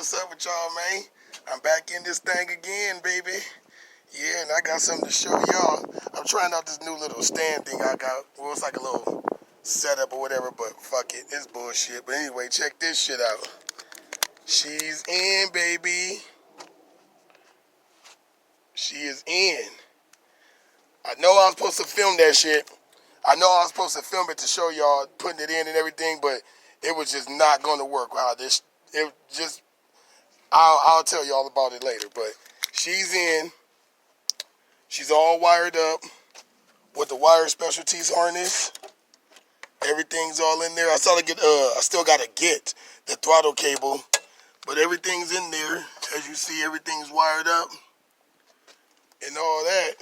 what's up with y'all, man? I'm back in this thing again, baby. Yeah, and I got something to show y'all. I'm trying out this new little stand thing I got. Well, it's like a little setup or whatever, but fuck it. It's bullshit. But anyway, check this shit out. She's in, baby. She is in. I know I was supposed to film that shit. I know I was supposed to film it to show y'all putting it in and everything, but it was just not going to work. Wow, I'll tell y'all about it later. But she's in. She's all wired up with the wire specialties harness. Everything's all in there. I still gotta get the throttle cable, but everything's in there. As you see, everything's wired up and all that.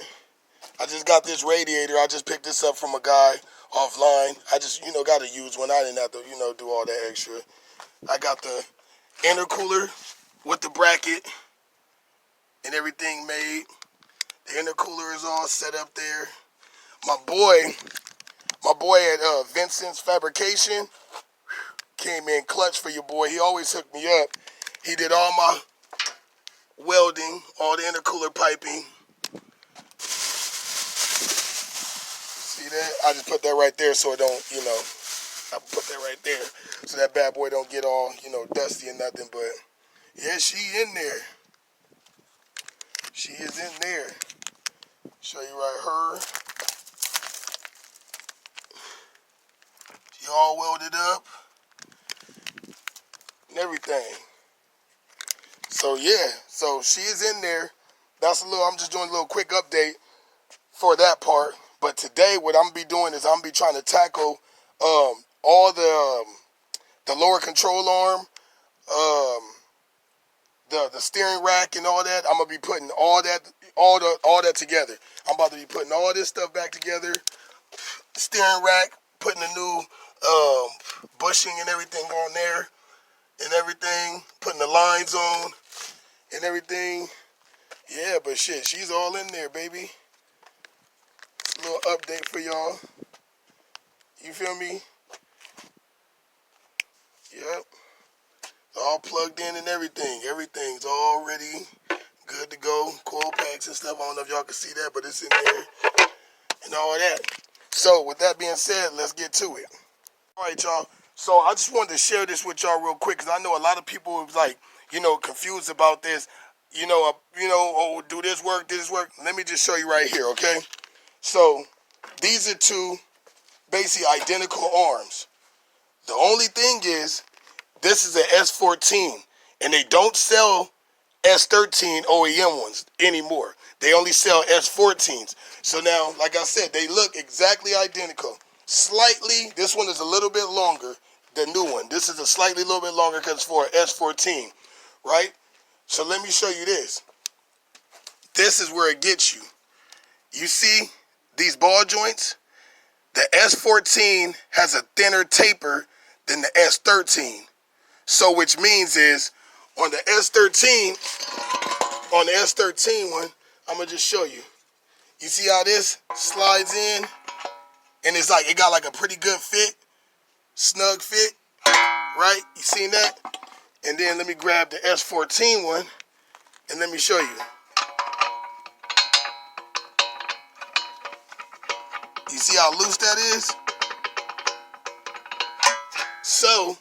I just got this radiator. I just picked this up from a guy offline. I just, got to use one. I didn't have to, do all that extra. I got the intercooler with the bracket and everything made. The intercooler is all set up there. My boy at Vincent's Fabrication came in clutch for your boy. He always hooked me up. He did all my welding, all the intercooler piping. See that? I just put that right there so it don't, I put that right there so that bad boy don't get all, dusty and nothing. But yeah, she in there. She is in there. Show you right her. She all welded up and everything. So yeah, so she is in there. I'm just doing a little quick update for that part. But today what I'm gonna be doing is I'm gonna be trying to tackle all the lower control arm, the steering rack and all that. I'm gonna be putting all that together. I'm about to be putting all this stuff back together. Steering rack, putting a new bushing and everything on there and everything, putting the lines on and everything. Yeah, but shit, she's all in there, baby. A little update for y'all. You feel me? Yep. All plugged in and everything. Everything's already good to go. Coil packs and stuff. I don't know if y'all can see that, but it's in there and all that. So with that being said, let's get to it. All right, y'all. So I just wanted to share this with y'all real quick because I know a lot of people was like, confused about this. Oh, do this work? Let me just show you right here, okay? So these are two basically identical arms. The only thing is, this is an S14, and they don't sell S13 OEM ones anymore. They only sell S14s. So now, like I said, they look exactly identical. Slightly, this one is a little bit longer, the new one. This is a little bit longer because it's for an S14, right? So let me show you this. This is where it gets you. You see these ball joints? The S14 has a thinner taper than the S13. So which means is on the S13 one, I'm going to just show you. You see how this slides in? And it's like, it got like a pretty good fit, snug fit, right? You seen that? And then let me grab the S14 one and let me show you. You see how loose that is? So,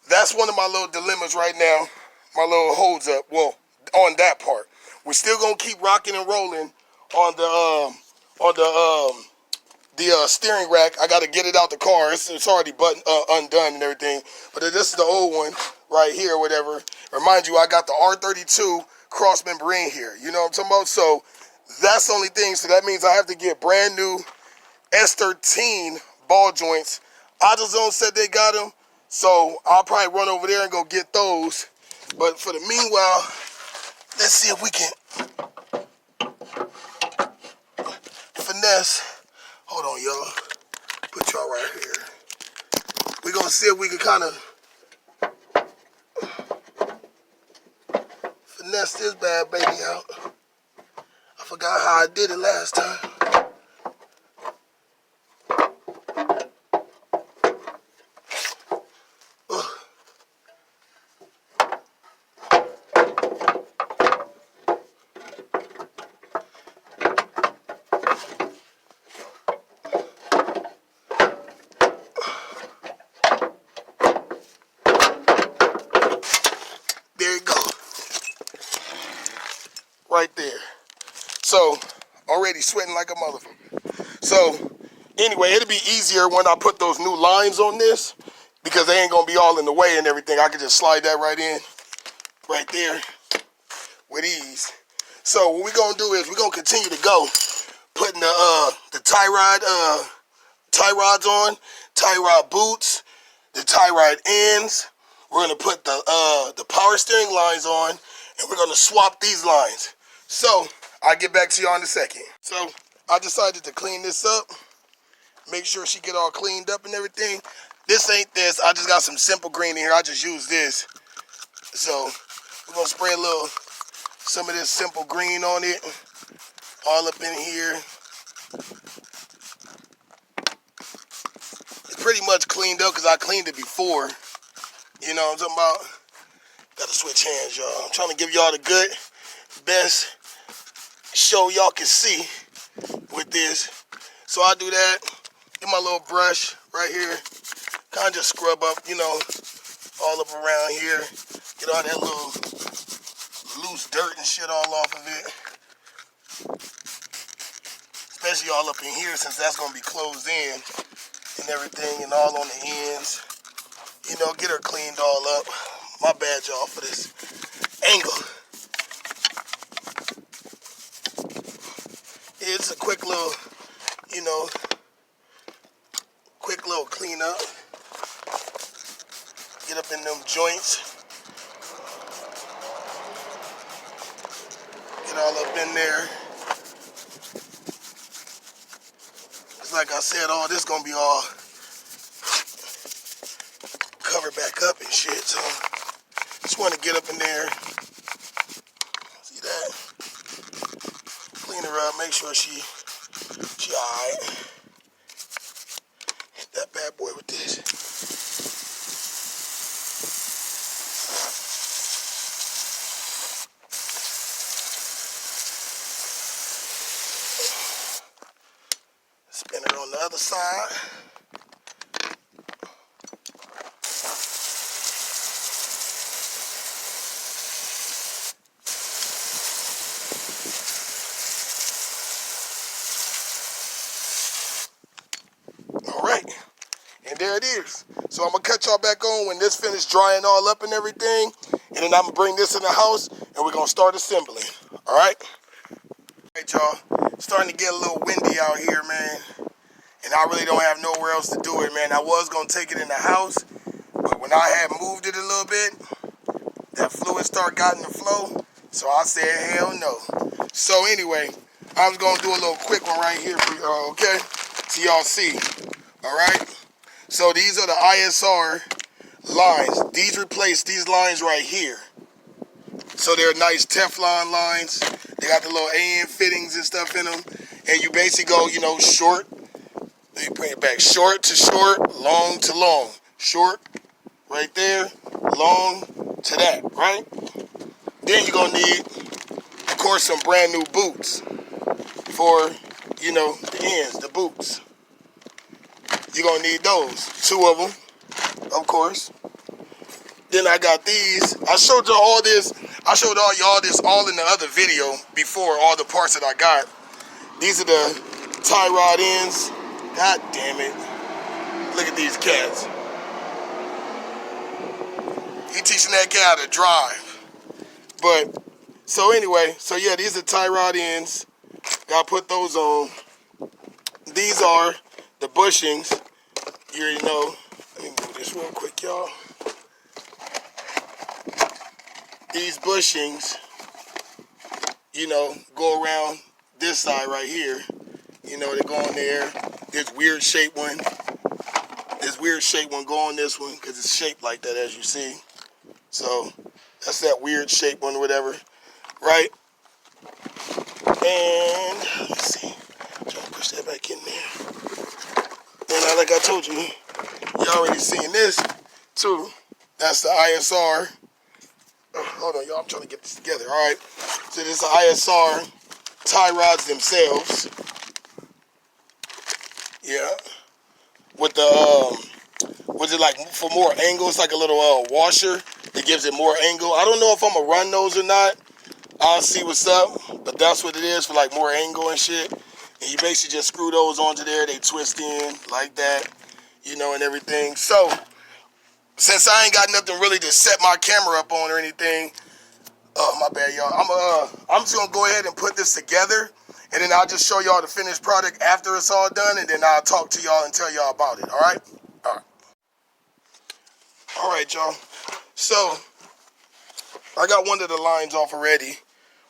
that's one of my little dilemmas right now, my little holds up, well, on that part. We're still going to keep rocking and rolling on the steering rack. I got to get it out the car. It's already undone and everything. But this is the old one right here or whatever. Remind you, I got the R32 cross membrane here. You know what I'm talking about? So that's the only thing. So that means I have to get brand new S13 ball joints. AutoZone said they got them. So I'll probably run over there and go get those. But for the meanwhile, let's see if we can finesse. Hold on, y'all. Put y'all right here. We're going to see if we can kind of finesse this bad baby out. I forgot how I did it last time. right there. So, already sweating like a motherfucker. So, anyway, it'll be easier when I put those new lines on this because they ain't gonna be all in the way and everything. I can just slide that right in, right there with ease. So what we're gonna do is we're gonna continue to go, putting the tie rods on, tie rod boots, the tie rod ends. We're gonna put the power steering lines on, and we're gonna swap these lines. So I'll get back to y'all in a second. So I decided to clean this up, make sure she get all cleaned up and everything. This ain't this. I just got some simple green in here. I just use this. So we're gonna spray some of this simple green on it, all up in here. It's pretty much cleaned up because I cleaned it before. You know what I'm talking about? Gotta switch hands, y'all. I'm trying to give y'all the good, best show y'all can see with this. So I do that, get my little brush right here, kind of just scrub up, you know, all up around here, get all that little loose dirt and shit all off of it. Especially all up in here since that's gonna be closed in and everything and all on the ends. You know, get her cleaned all up. My bad, y'all, for this angle. It's a quick little, you know, quick little cleanup. Get up in them joints. Get all up in there. Cause like I said, all this gonna be all covered back up and shit. So just want to get up in there. See that? Clean her up. Make sure she alright. Hit that bad boy with this. Spin her on the other side. And there it is. So I'm gonna catch y'all back on when this finished drying all up and everything. And then I'm gonna bring this in the house and we're gonna start assembling. All right? All right, y'all. Starting to get a little windy out here, man. And I really don't have nowhere else to do it, man. I was gonna take it in the house, but when I had moved it a little bit, that fluid started getting the flow. So I said, hell no. So anyway, I was gonna do a little quick one right here for y'all, okay? So y'all see. All right? So these are the ISR lines. These replace these lines right here. So they're nice Teflon lines. They got the little AN fittings and stuff in them. And you basically go, you know, short. Let me bring it back. Short to short, long to long. Short, right there, long to that, right? Then you're going to need, of course, some brand new boots for, you know, the ends, the boots. You're going to need those. 2 of them, of course. Then I got these. I showed you all this. I showed all y'all this all in the other video before, all the parts that I got. These are the tie rod ends. God damn it. Look at these cats. He teaching that cat how to drive. But, so anyway, so yeah, these are tie rod ends. Gotta put those on. These are the bushings. You already know. Let me move this real quick, y'all. These bushings, you know, go around this side right here. You know, they go on there. This weird shaped one. This weird shaped one go on this one because it's shaped like that, as you see. So that's that weird shaped one, whatever, right? And let's see. I'm trying to push that back in there. And like I told you, you already seen this too. That's the ISR. Hold on, y'all. I'm trying to get this together. All right. So this is the ISR tie rods themselves. Yeah. With the was it like for more angle? It's like a little washer that gives it more angle. I don't know if I'm gonna run those or not, I'll see what's up, but that's what it is for like more angle and shit. And you basically just screw those onto there, they twist in like that, you know, and everything. So, since I ain't got nothing really to set my camera up on or anything, my bad, y'all. I'm just gonna go ahead and put this together, and then I'll just show y'all the finished product after it's all done, and then I'll talk to y'all and tell y'all about it. All right? All right, y'all. So I got one of the lines off already.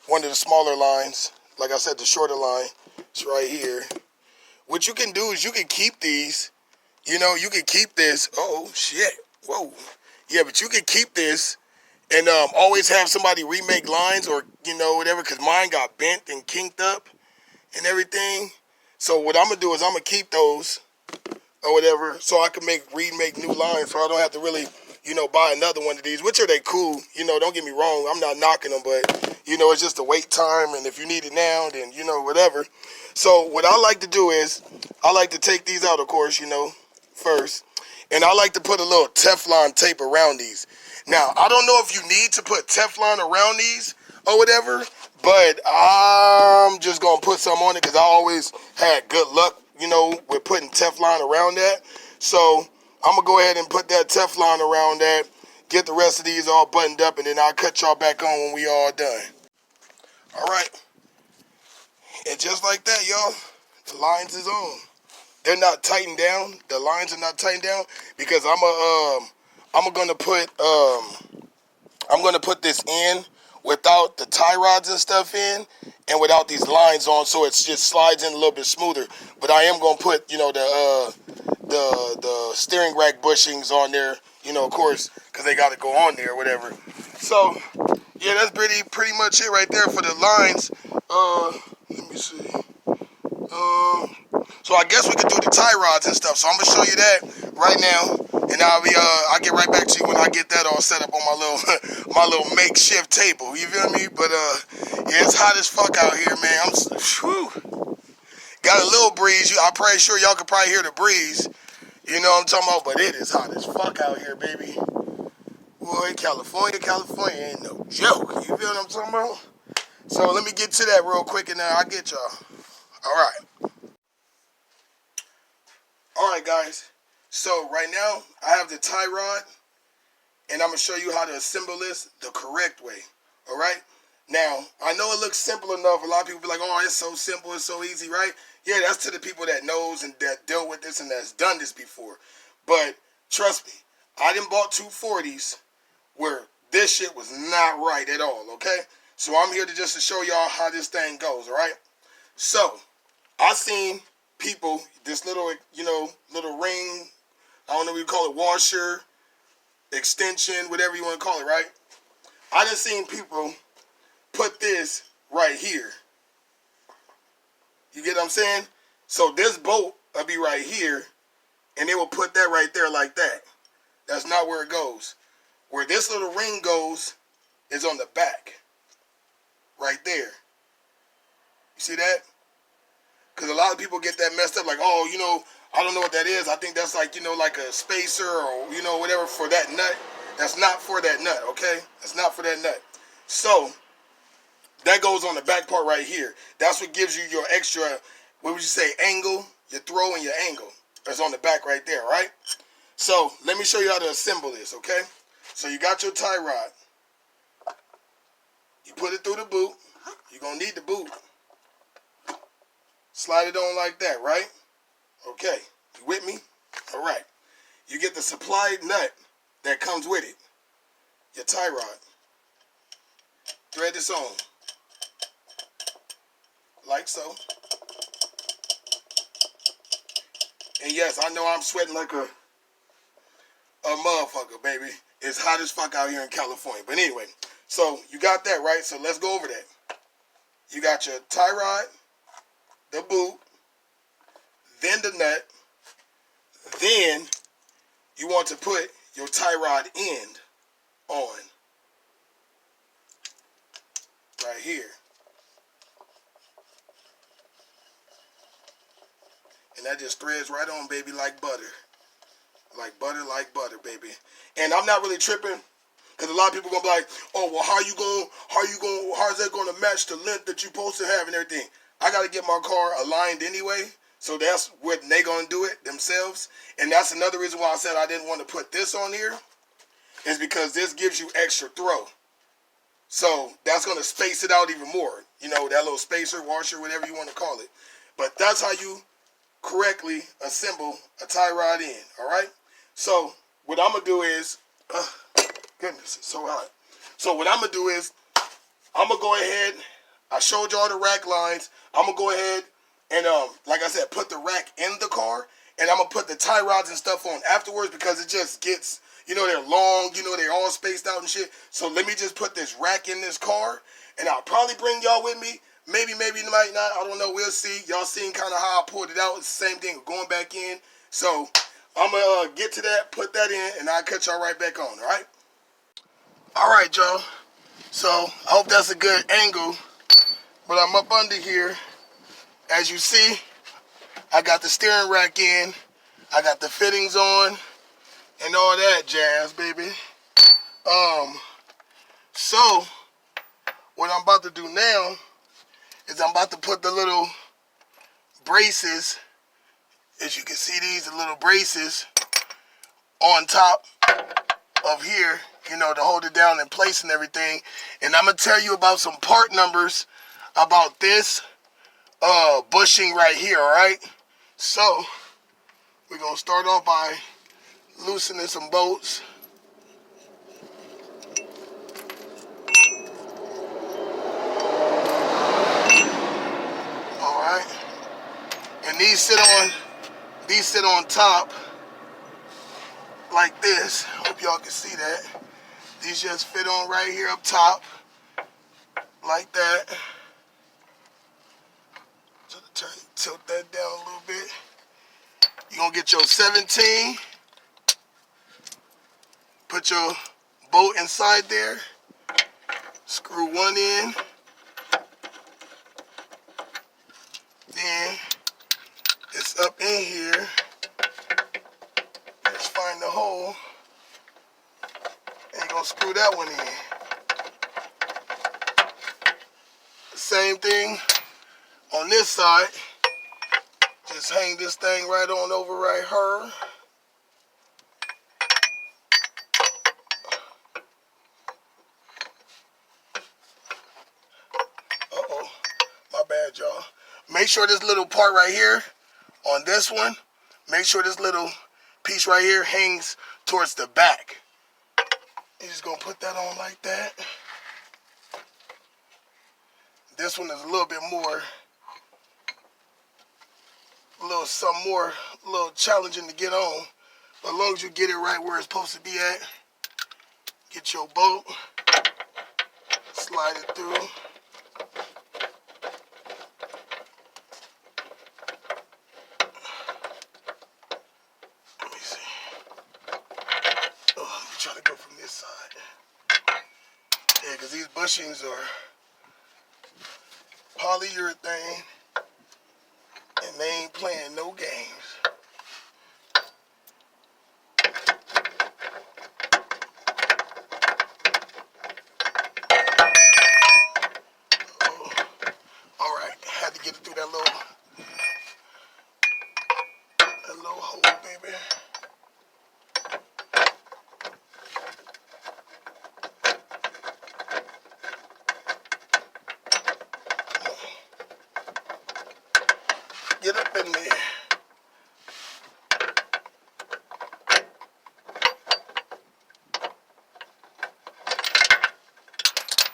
One of the smaller lines. Like I said, the shorter line. It's right here. What you can do is you can keep these. You know, you can keep this. Oh shit. Whoa. Yeah, but you can keep this. And always have somebody remake lines or, you know, whatever, because mine got bent and kinked up and everything. So what I'm going to do is I'm going to keep those or whatever so I can remake new lines so I don't have to really, you know, buy another one of these, which are they cool. You know, don't get me wrong. I'm not knocking them, but, you know, it's just a wait time. And if you need it now, then, you know, whatever. So what I like to do is I like to take these out, of course, you know, first. And I like to put a little Teflon tape around these. Now, I don't know if you need to put Teflon around these or whatever, but I'm just going to put some on it because I always had good luck, you know, with putting Teflon around that. So I'm going to go ahead and put that Teflon around that, get the rest of these all buttoned up, and then I'll cut y'all back on when we all done. All right. And just like that, y'all, the lines is on. They're not tightened down. The lines are not tightened down because I'm gonna put this in without the tie rods and stuff in, and without these lines on, so it just slides in a little bit smoother. But I am gonna put, you know, the steering rack bushings on there, you know, of course, because they got to go on there, or whatever. So yeah, that's pretty much it right there for the lines. Let me see. So I guess we could do the tie rods and stuff. So I'm gonna show you that right now, and I'll get right back to you when I get that all set up on my little my little makeshift table. You feel me? But yeah, it's hot as fuck out here, man. Got a little breeze. I'm pretty sure y'all can probably hear the breeze. You know what I'm talking about? But it is hot as fuck out here, baby. Boy, California ain't no joke. You feel what I'm talking about? So let me get to that real quick, and then I'll get y'all. All right. Alright guys, so right now I have the tie rod, and I'm going to show you how to assemble this the correct way. Alright, now I know it looks simple enough. A lot of people be like, oh, it's so simple, it's so easy, right? Yeah, that's to the people that knows and that dealt with this and that's done this before. But trust me, I done bought 240s where this shit was not right at all, okay? So I'm here to show y'all how this thing goes, alright? So, I seen people, this little, you know, little ring, I don't know what you call it, washer, extension, whatever you want to call it, right? I done seen people put this right here. You get what I'm saying? So this bolt will be right here, and they will put that right there like that. That's not where it goes. Where this little ring goes is on the back. Right there. You see that? Because a lot of people get that messed up, like, oh, you know, I don't know what that is. I think that's like, you know, like a spacer or, you know, whatever for that nut. That's not for that nut, okay? That's not for that nut. So, that goes on the back part right here. That's what gives you your extra, what would you say, angle, your throw and your angle. That's on the back right there, right? So, let me show you how to assemble this, okay? So, you got your tie rod. You put it through the boot. You're going to need the boot. Slide it on like that, right? Okay. You with me? All right. You get the supplied nut that comes with it. Your tie rod. Thread this on. Like so. And yes, I know I'm sweating like a motherfucker, baby. It's hot as fuck out here in California. But anyway, so you got that, right? So let's go over that. You got your tie rod, the boot, then the nut, then you want to put your tie rod end on right here. And that just threads right on, baby, like butter. Like butter, baby. And I'm not really tripping Because a lot of people gonna be like, oh, well, how is that gonna match the length that you supposed to have and everything? I gotta get my car aligned anyway, so that's what they gonna do it themselves. And that's another reason why I said I didn't want to put this on here, is because this gives you extra throw. So that's gonna space it out even more. You know, that little spacer, washer, whatever you want to call it. But that's how you correctly assemble a tie rod in, all right? So what I'm gonna do is, goodness, it's so hot. So what I'm gonna do is, I'm gonna go ahead, I showed y'all the rack lines. I'm gonna go ahead and, like I said, put the rack in the car, and I'm gonna put the tie rods and stuff on afterwards, because it just gets, you know, they're long, you know, they're all spaced out and shit. So let me just put this rack in this car, and I'll probably bring y'all with me. Maybe, might not. I don't know. We'll see. Y'all seen kind of how I pulled it out. It's the same thing going back in. So I'm going to get to that, put that in, and I'll cut y'all right back on, all right? All right, y'all. So I hope that's a good angle. But I'm up under here. As you see, I got the steering rack in. I got the fittings on and all that jazz, baby. So what I'm about to do now is I'm about to put the little braces, as you can see, these are little braces on top of here, you know, to hold it down in place and everything. And I'm going to tell you about some part numbers about this bushing right here, all right? So we're going to start off by loosening some bolts. All right. And these sit on top like this. Hope y'all can see that. These just fit on right here up top like that. So to tilt that down a little bit. You're gonna get your 17. Put your bolt inside there. Screw one in. Then it's up in here. Let's find the hole. And you're gonna screw that one in. Same thing on this side. Just hang this thing right on over right here. Uh-oh, my bad, y'all. Make sure this little part right here on this one, make sure this little piece right here hangs towards the back. You're just gonna put that on like that. This one is a little bit more, a little challenging to get on. But as long as you get it right where it's supposed to be at, get your bolt, slide it through. Let me see. Oh, I'm trying to go from this side. Yeah, because these bushings are polyurethane, and they ain't playing no games. Oh, all right, had to get it through that little hole, baby. Get up in there.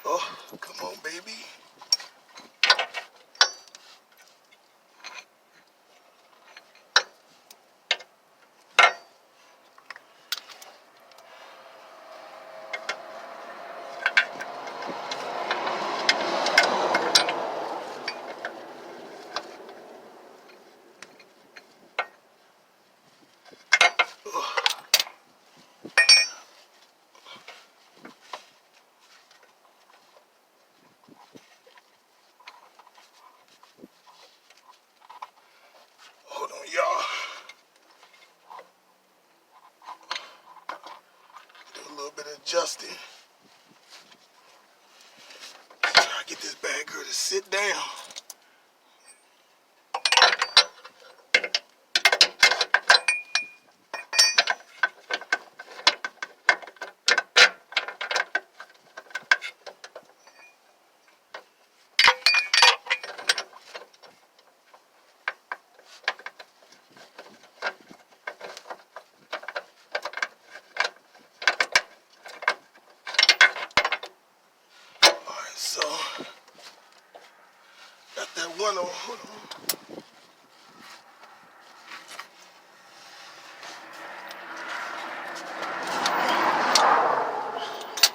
Oh, come on, baby. Hold on, y'all. Do a little bit of adjusting. Good to sit down. Alright, so got that one on. Hold on.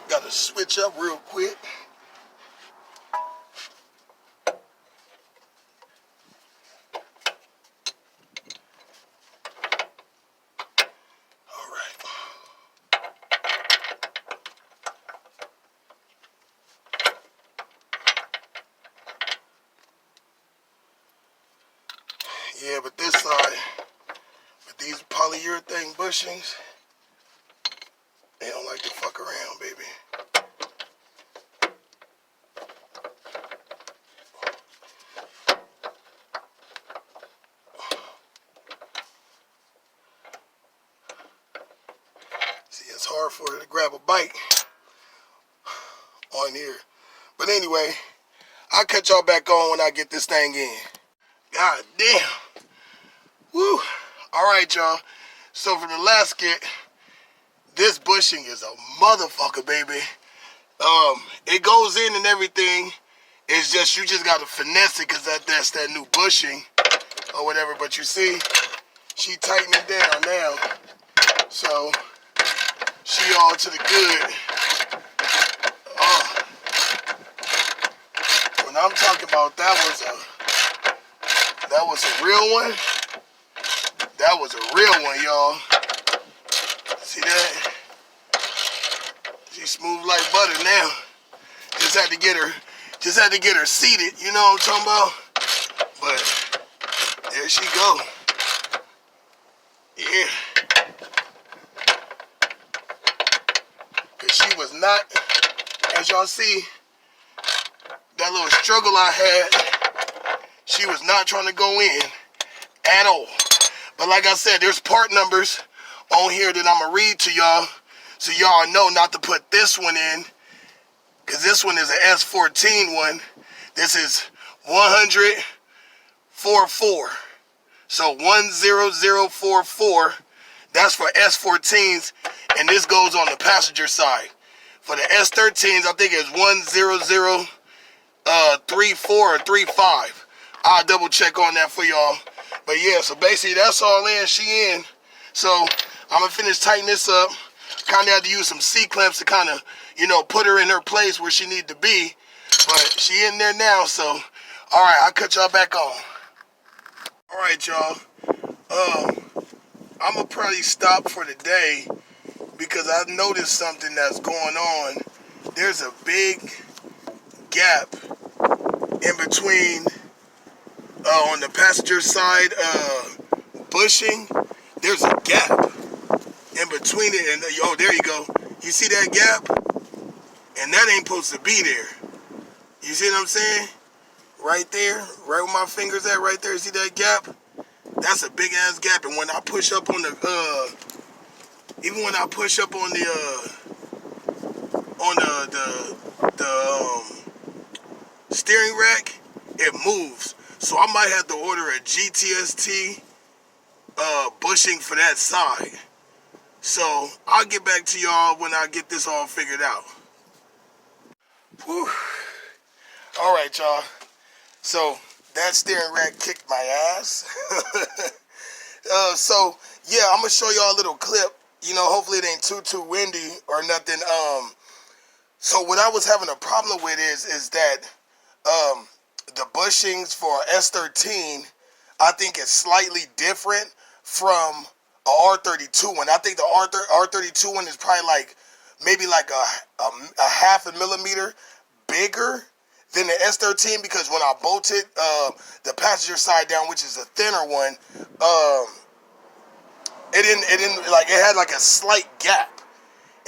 Gotta switch up real quick. Alright. Yeah, but this side, with these polyurethane bushings, they don't like to fuck around, baby. See, it's hard for her to grab a bite on here. But anyway, I'll catch y'all back on when I get this thing in. God damn. Woo. Alright, y'all. So for the last skit, this bushing is a motherfucker, baby. It goes in and everything. It's just, you just gotta finesse it, because that's that new bushing or whatever. But you see, she tightened it down now. So she all to the good. When I'm talking about that was a real one. That was a real one, y'all. See that? She's smooth like butter now. Just had to get her seated, you know what I'm talking about? But there she go. Yeah. Cause she was not, as y'all see, that little struggle I had, she was not trying to go in at all. But like I said, there's part numbers on here that I'm going to read to y'all, so y'all know not to put this one in, because this one is an S13 one. This is 10044. So 10044. That's for S14s, and this goes on the passenger side. For the S13s, I think it's 10034 or 35. I'll double check on that for y'all. But yeah, so basically that's all in. She in. So I'm gonna finish tightening this up. Kind of had to use some C-clamps to kind of, you know, put her in her place where she need to be. But she in there now. So all right, I'll cut y'all back on. All right, y'all. I'm gonna probably stop for the day because I've noticed something that's going on. There's a big gap in between on the passenger side bushing. There's a gap in between it, and oh, there you go. You see that gap? And that ain't supposed to be there. You see what I'm saying? Right there, right where my fingers at, right there. See that gap? That's a big ass gap. And when I push up on the even when I push up on the steering rack, it moves. So I might have to order a GTST bushing for that side. So I'll get back to y'all when I get this all figured out. Whew. All right, y'all. So that steering rack kicked my ass. So yeah, I'm gonna show y'all a little clip. You know, hopefully it ain't too windy or nothing. So what I was having a problem with is that the bushings for S13, I think is slightly different from a R32 one. I think the R32 one is probably like maybe like a half a millimeter bigger than the S13, because when I bolted the passenger side down, which is a thinner one, it didn't like, it had like a slight gap.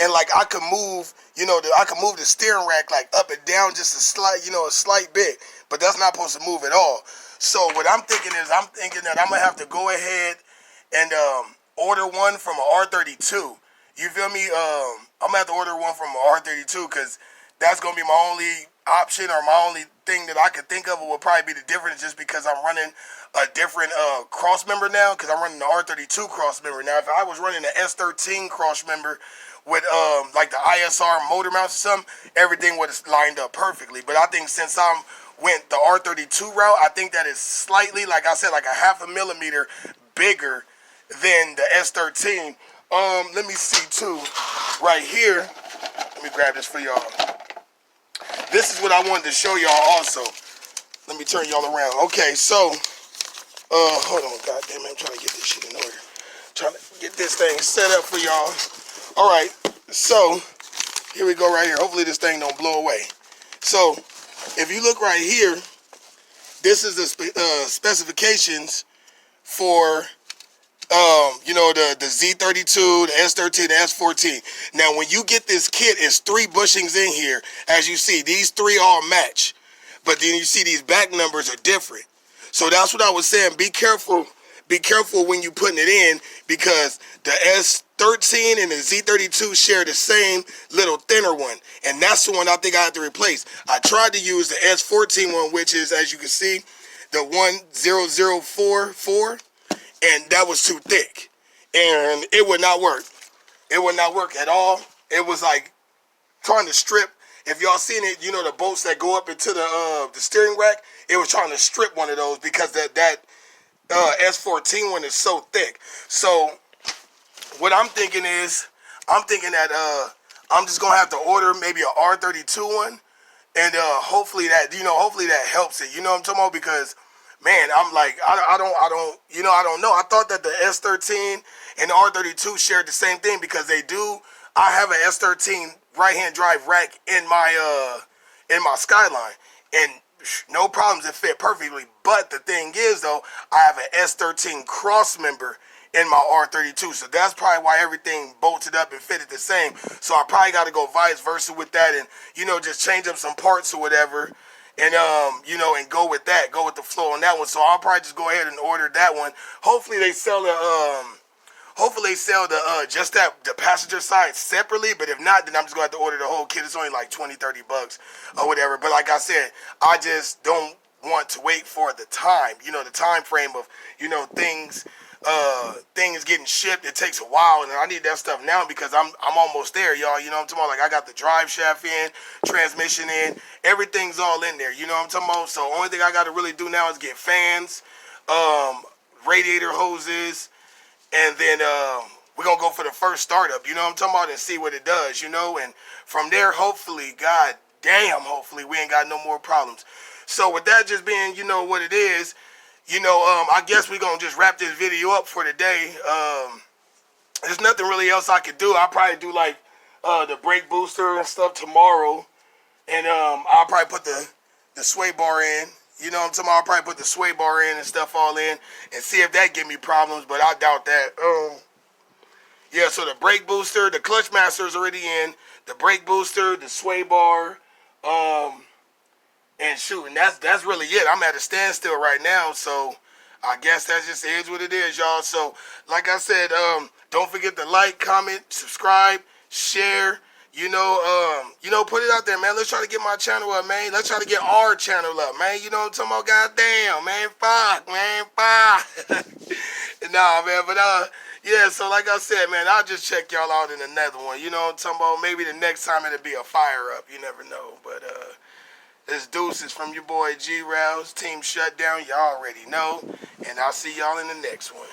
and like I could move, I could move the steering rack like up and down just a slight bit, but that's not supposed to move at all. So what I'm thinking is, I'm thinking that I'm gonna have to go ahead and order one from a R32. You feel me? I'm gonna have to order one from a R32 because that's gonna be my only option, or my only thing that I could think of. It would probably be the difference, just because I'm running a different cross member now, because I'm running the R32 cross member now. If I was running the S13 cross member with like the ISR motor mounts or something, everything would have lined up perfectly. But I think since I went the R32 route, I think that is slightly, like I said, like a half a millimeter bigger than the S13. Let me see too, right here. Let me grab this for y'all. This is what I wanted to show y'all also. Let me turn y'all around. Okay, so, hold on, goddamn it, I'm trying to get this shit in order. Trying to get this thing set up for y'all. All right, so here we go right here. Hopefully this thing don't blow away. So, if you look right here, this is the specifications for the Z32, the S13, the S14. Now, when you get this kit, it's 3 bushings in here. As you see, these 3 all match. But then you see these back numbers are different. So that's what I was saying. Be careful when you putting it in, because the S13 and the Z32 share the same little thinner one. And that's the one I think I have to replace. I tried to use the S14 one, which is, as you can see, the 10044. And that was too thick, and it would not work. It would not work at all. It was like trying to strip. If y'all seen it, the bolts that go up into the steering rack. It was trying to strip one of those, because that S14 one is so thick. So what I'm thinking is, I'm thinking that I'm just gonna have to order maybe a R32 one, and hopefully that helps it. You know what I'm talking about? Because, man, I'm like, I don't know. I thought that the S13 and the R32 shared the same thing, because they do. I have an S13 right-hand drive rack in my Skyline, and no problems. It fit perfectly. But the thing is, though, I have an S13 cross member in my R32, so that's probably why everything bolted up and fitted the same. So I probably got to go vice versa with that, and just change up some parts or whatever. And and go with the flow on that one. So I'll probably just go ahead and order that one. Hopefully they sell the just the passenger side separately. But if not, then I'm just gonna have to order the whole kit. It's only like $20-$30 or whatever. But like I said, I just don't want to wait for the time. The time frame of things getting shipped. It takes a while, and I need that stuff now, because I'm almost there, y'all. You know what I'm talking about? Like, I got the drive shaft in, transmission in, everything's all in there. You know what I'm talking about? So only thing I got to really do now is get fans, radiator hoses, and then we're gonna go for the first startup. You know what I'm talking about? And see what it does. And from there, hopefully, God damn, hopefully we ain't got no more problems. So with that just being, what it is. I guess we're going to just wrap this video up for today. There's nothing really else I could do. I'll probably do like the brake booster and stuff tomorrow. And I'll probably put the sway bar in. You know what I'm talking about? I'll probably put the sway bar in and stuff all in and see if that give me problems, but I doubt that. Yeah, so the brake booster, the clutch master is already in. The brake booster, the sway bar, and shoot, and that's really it. I'm at a standstill right now, so I guess that just is what it is, y'all. So, like I said, don't forget to like, comment, subscribe, share. Put it out there, man. Let's try to get my channel up, man. Let's try to get our channel up, man. You know what I'm talking about? Goddamn, man. Fuck, man. Fuck. Nah, man. But yeah. So, like I said, man, I'll just check y'all out in another one. You know what I'm talking about? Maybe the next time it'll be a fire up. You never know. But this deuces from your boy G Rouse, Team Shutdown. Y'all already know. And I'll see y'all in the next one.